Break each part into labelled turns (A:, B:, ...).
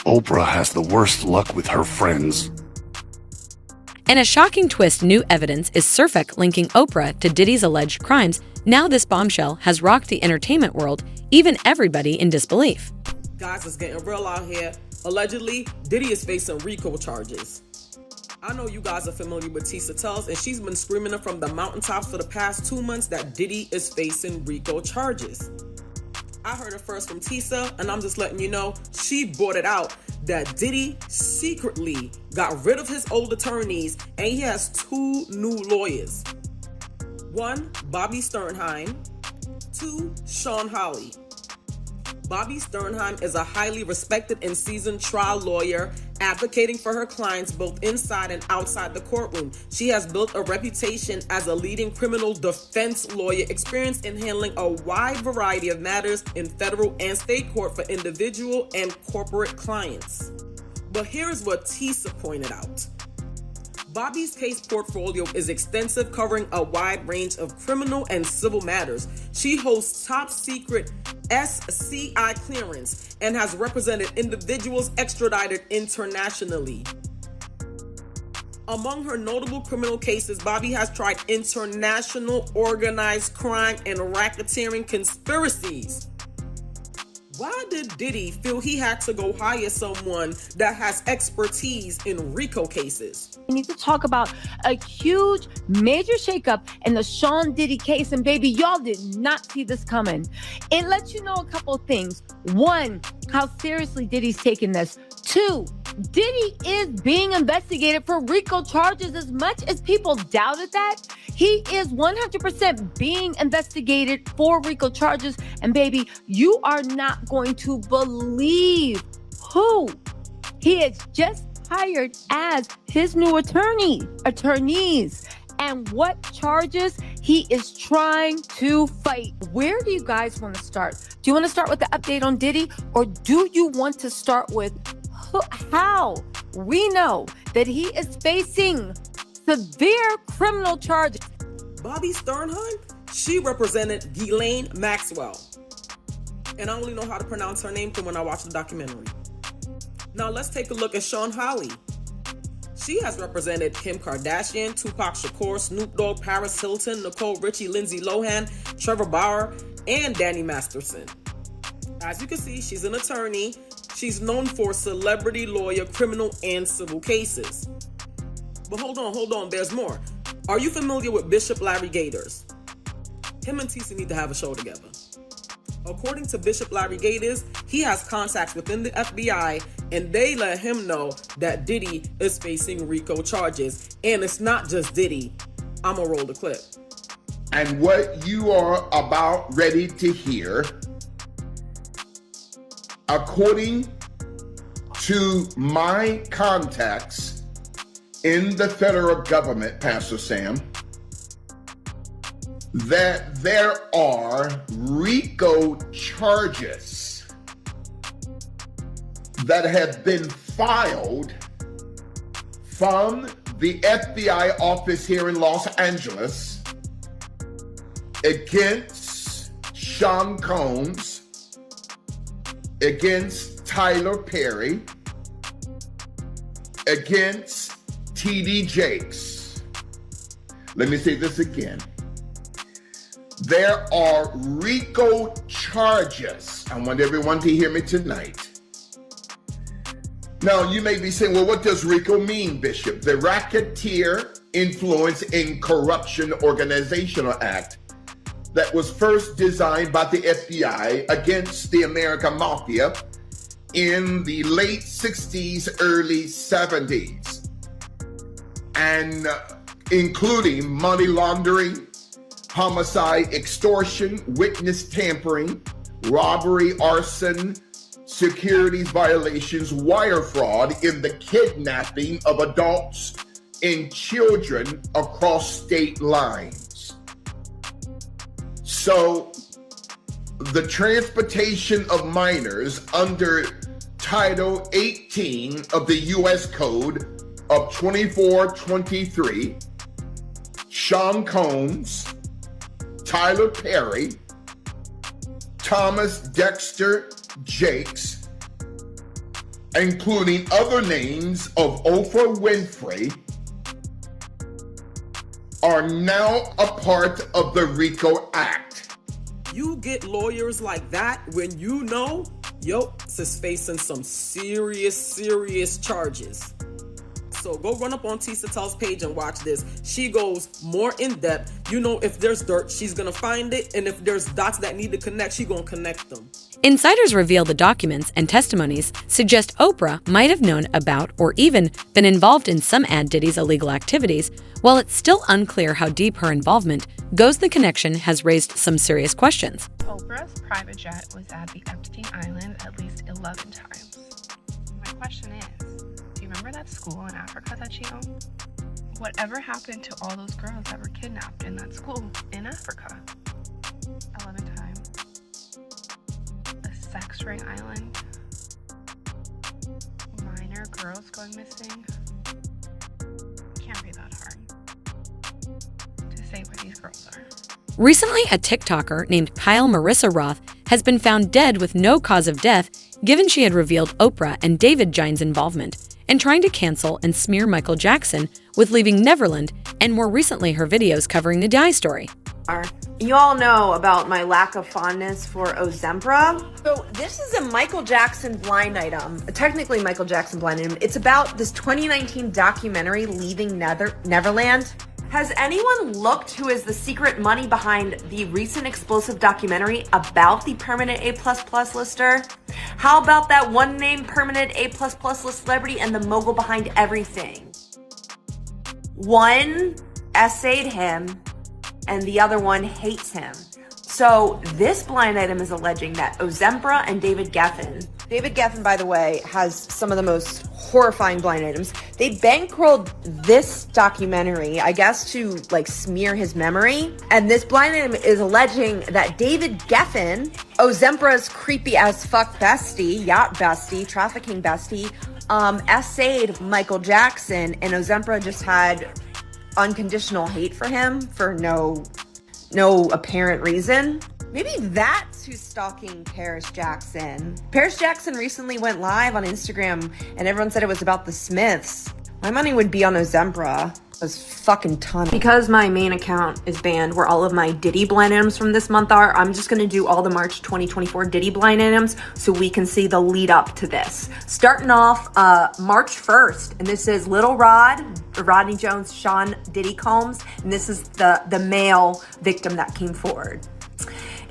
A: Oprah has the worst luck with her friends.
B: In a shocking twist, new evidence is surfaced linking Oprah to Diddy's alleged crimes. Now this bombshell has rocked the entertainment world, even everybody in disbelief.
C: Guys, it's getting real out here. Allegedly, Diddy is facing RICO charges. I know you guys are familiar with Tisa Tells, and she's been screaming it from the mountaintops for the past 2 months that Diddy is facing RICO charges. I heard it first from Tisa, and I'm just letting you know, she brought it out that Diddy secretly got rid of his old attorneys, and he has 2 new lawyers. 1, Bobby Sternheim. 2, Sean Hawley. Bobby Sternheim is a highly respected and seasoned trial lawyer advocating for her clients both inside and outside the courtroom. She has built a reputation as a leading criminal defense lawyer, experienced in handling a wide variety of matters in federal and state court for individual and corporate clients. But here's what Tisa pointed out. Bobby's case portfolio is extensive, covering a wide range of criminal and civil matters. She holds top secret SCI clearance and has represented individuals extradited internationally. Among her notable criminal cases, Bobby has tried international organized crime and racketeering conspiracies. Why did Diddy feel he had to go hire someone that has expertise in RICO cases?
D: We need to talk about a huge, major shakeup in the Sean Diddy case. And baby, y'all did not see this coming. It lets you know a couple of things. 1, how seriously Diddy's taking this. 2, Diddy is being investigated for RICO charges. As much as people doubted that, he is 100% being investigated for RICO charges. And baby, you are not going to believe who he has just hired as his new attorneys, and what charges he is trying to fight. Where do you guys want to start? Do you want to start with the update on Diddy, or do you want to start with how we know that he is facing severe criminal charges?
C: Bobby Sternheim, she represented Ghislaine Maxwell. And I only know how to pronounce her name from when I watched the documentary. Now let's take a look at Sean Hawley. She has represented Kim Kardashian, Tupac Shakur, Snoop Dogg, Paris Hilton, Nicole Richie, Lindsay Lohan, Trevor Bauer, and Danny Masterson. As you can see, she's an attorney. She's known for celebrity lawyer, criminal, and civil cases. But hold on, there's more. Are you familiar with Bishop Larry Gators? Him and Tisa need to have a show together. According to Bishop Larry Gators, he has contacts within the FBI, and they let him know that Diddy is facing RICO charges. And it's not just Diddy. I'm gonna roll the clip.
E: And what you are about ready to hear, according to my contacts in the federal government, Pastor Sam, that there are RICO charges that have been filed from the FBI office here in Los Angeles against Sean Combs, against Tyler Perry, against TD Jakes. Let me say this again. There are RICO charges. I want everyone to hear me tonight. Now, you may be saying, well, what does RICO mean, Bishop? The Racketeer Influence in Corruption Organizational Act that was first designed by the FBI against the American Mafia in the late 60s, early 70s, and including money laundering, homicide, extortion, witness tampering, robbery, arson, securities violations, wire fraud, in the kidnapping of adults and children across state lines. So the transportation of minors under Title 18 of the U.S. Code of 2423, Sean Combs, Tyler Perry, Thomas Dexter Jakes, including other names of Oprah Winfrey, are now a part of the RICO Act.
C: You get lawyers like that when you know your is facing some serious charges. So go run up on Tisa Tell's page and watch this. She goes more in depth. You know, if there's dirt, she's gonna find it, and if there's dots that need to connect, she's gonna connect them.
B: Insiders reveal the documents and testimonies suggest Oprah might have known about or even been involved in some ad Diddy's illegal activities. While it's still unclear how deep her involvement goes, the connection has raised some serious questions.
F: Oprah's private jet was at the Epstein Island at least 11 times. My question is, do you remember that school in Africa that she owned? Whatever happened to all those girls that were kidnapped in that school in Africa? 11 times. A sex ring island. Minor girls going missing. Can't be that hard to say where these girls are.
B: Recently, a TikToker named Kyle Marissa Roth has been found dead with no cause of death, given she had revealed Oprah and David Gine's involvement in trying to cancel and smear Michael Jackson with leaving Neverland, and more recently her videos covering the Diddy story.
G: You all know about my lack of fondness for Ozempra. So this is a Michael Jackson blind item, technically Michael Jackson blind item. It's about this 2019 documentary, Leaving Neverland. Has anyone looked who is the secret money behind the recent explosive documentary about the permanent A++ lister? How about that one named permanent A++ list celebrity and the mogul behind everything? One essayed him and the other one hates him. So this blind item is alleging that Ozempra and David Geffen, by the way, has some of the most horrifying blind items. They bankrolled this documentary, I guess, to like smear his memory. And this blind item is alleging that David Geffen, Ozempra's creepy as fuck bestie, yacht bestie, trafficking bestie, essayed Michael Jackson, and Ozempra just had unconditional hate for him for no apparent reason. Maybe that's who's stalking Paris Jackson. Paris Jackson recently went live on Instagram and everyone said it was about the Smiths. My money would be on Ozempra. Those fucking ton. Because my main account is banned where all of my Diddy blind items from this month are, I'm just gonna do all the March 2024 Diddy blind items so we can see the lead up to this. Starting off March 1st, and this is Little Rod, Rodney Jones, Sean Diddy Combs, and this is the male victim that came forward.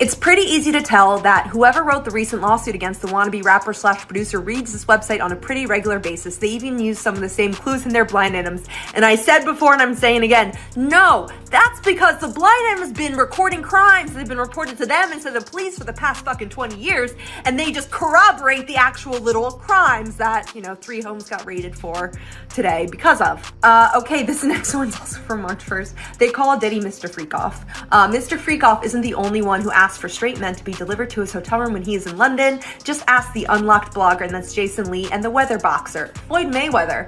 G: It's pretty easy to tell that whoever wrote the recent lawsuit against the wannabe rapper / producer reads this website on a pretty regular basis. They even use some of the same clues in their blind items. And I said before and I'm saying again, no, that's because the blind item has been recording crimes that have been reported to them instead of the police for the past fucking 20 years. And they just corroborate the actual little crimes that, 3 homes got raided for today because of. Okay, this next one's also from March 1st. They call Diddy Mr. Freakoff. Mr. Freakoff isn't the only one who asked for straight men to be delivered to his hotel room when he is in London. Just ask the Unlocked blogger, and that's Jason Lee, and the weather boxer, Floyd Mayweather.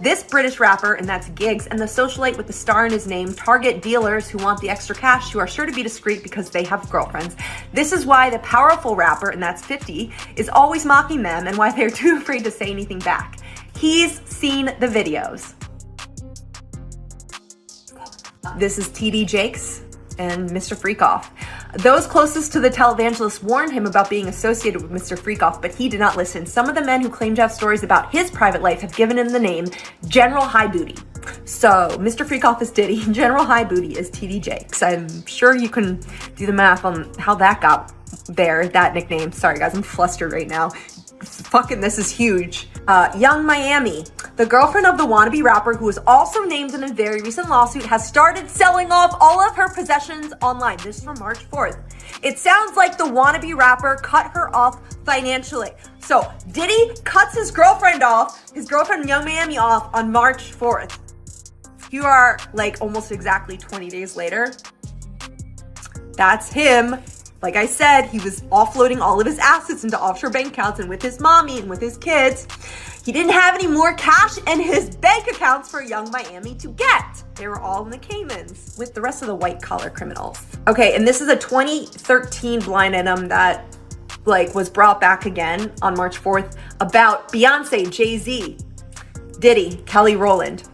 G: This British rapper, and that's Giggs, and the socialite with the star in his name target dealers who want the extra cash who are sure to be discreet because they have girlfriends. This is why the powerful rapper, and that's 50, is always mocking them and why they're too afraid to say anything back. He's seen the videos. This is TD Jakes and Mr. Freakoff. Those closest to the televangelist warned him about being associated with Mr. Freakoff, but he did not listen. Some of the men who claim to have stories about his private life have given him the name General High Booty. So Mr. Freakoff is Diddy, General High Booty is TD Jakes. I'm sure you can do the math on how that got there, that nickname. Sorry guys, I'm flustered right now. Fucking this is huge. Young Miami, the girlfriend of the wannabe rapper who was also named in a very recent lawsuit, has started selling off all of her possessions online. This is from March 4th. It sounds like the wannabe rapper cut her off financially. So Diddy cuts his girlfriend Young Miami off on March 4th. You are like almost exactly 20 days later. That's him. Like I said, he was offloading all of his assets into offshore bank accounts, and with his mommy and with his kids, he didn't have any more cash in his bank accounts for Young Miami to get. They were all in the Caymans with the rest of the white collar criminals. Okay, and this is a 2013 blind item that was brought back again on March 4th about Beyonce, Jay-Z, Diddy, Kelly Rowland.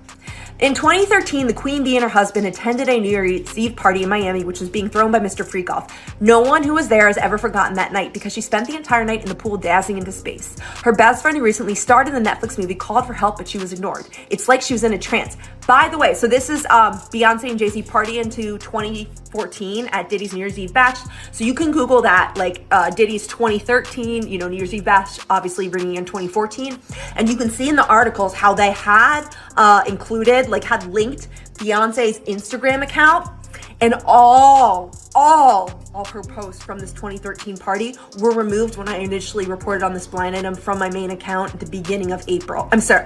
G: In 2013, the Queen Bee and her husband attended a New Year's Eve party in Miami, which was being thrown by Mr. Freakoff. No one who was there has ever forgotten that night because she spent the entire night in the pool dazzling into space. Her best friend who recently starred in the Netflix movie called for help, but she was ignored. It's like she was in a trance. By the way, so this is Beyonce and Jay-Z party into 2014 at Diddy's New Year's Eve bash. So you can Google that, Diddy's 2013, New Year's Eve bash, obviously bringing in 2014. And you can see in the articles how they had had linked Beyonce's Instagram account, and all her posts from this 2013 party were removed when I initially reported on this blind item from my main account at the beginning of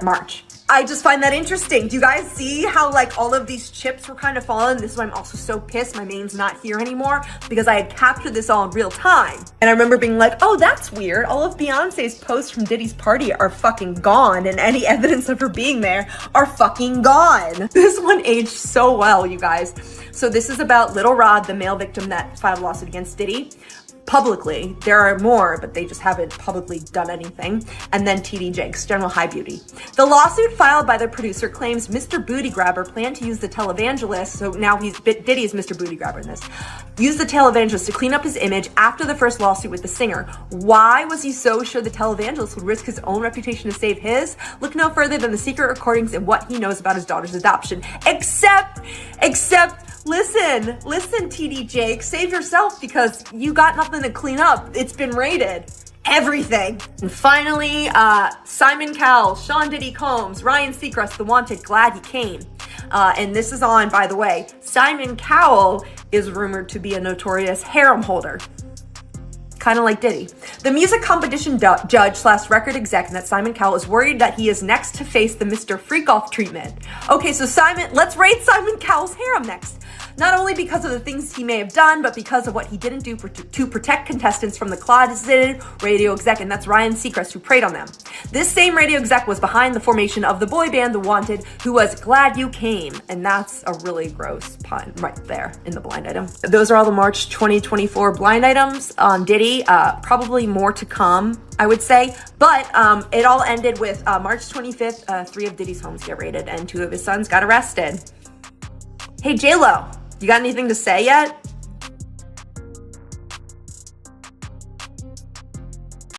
G: March. I just find that interesting. Do you guys see how all of these chips were kind of falling? This is why I'm also so pissed my main's not here anymore, because I had captured this all in real time. And I remember being like, oh, that's weird. All of Beyonce's posts from Diddy's party are fucking gone, and any evidence of her being there are fucking gone. This one aged so well, you guys. So this is about Little Rod, the male victim that filed a lawsuit against Diddy. Publicly, there are more, but they just haven't publicly done anything. And then TD Jakes, General High Beauty. The lawsuit filed by the producer claims Mr. Booty Grabber planned to use the televangelist, so now Diddy is Mr. Booty Grabber in this, use the televangelist to clean up his image after the first lawsuit with the singer. Why was he so sure the televangelist would risk his own reputation to save his? Look no further than the secret recordings and what he knows about his daughter's adoption. Except, listen, TD Jake, save yourself because you got nothing to clean up. It's been raided. Everything. And finally, Simon Cowell, Sean Diddy Combs, Ryan Seacrest, The Wanted, glad he came. And this is on, by the way, Simon Cowell is rumored to be a notorious harem holder. Kind of like Diddy. The music competition judge/record exec that Simon Cowell is worried that he is next to face the Mr. Freakoff treatment. Okay, so let's rate Simon Cowell's harem next. Not only because of the things he may have done, but because of what he didn't do to protect contestants from the closeted radio exec, and that's Ryan Seacrest, who preyed on them. This same radio exec was behind the formation of the boy band The Wanted, who was glad you came, and that's a really gross pun right there in the blind item. Those are all the March 2024 blind items on Diddy. Probably more to come, I would say, but it all ended with March 25th, 3 of Diddy's homes get raided and 2 of his sons got arrested. Hey, J-Lo, you got anything to say yet?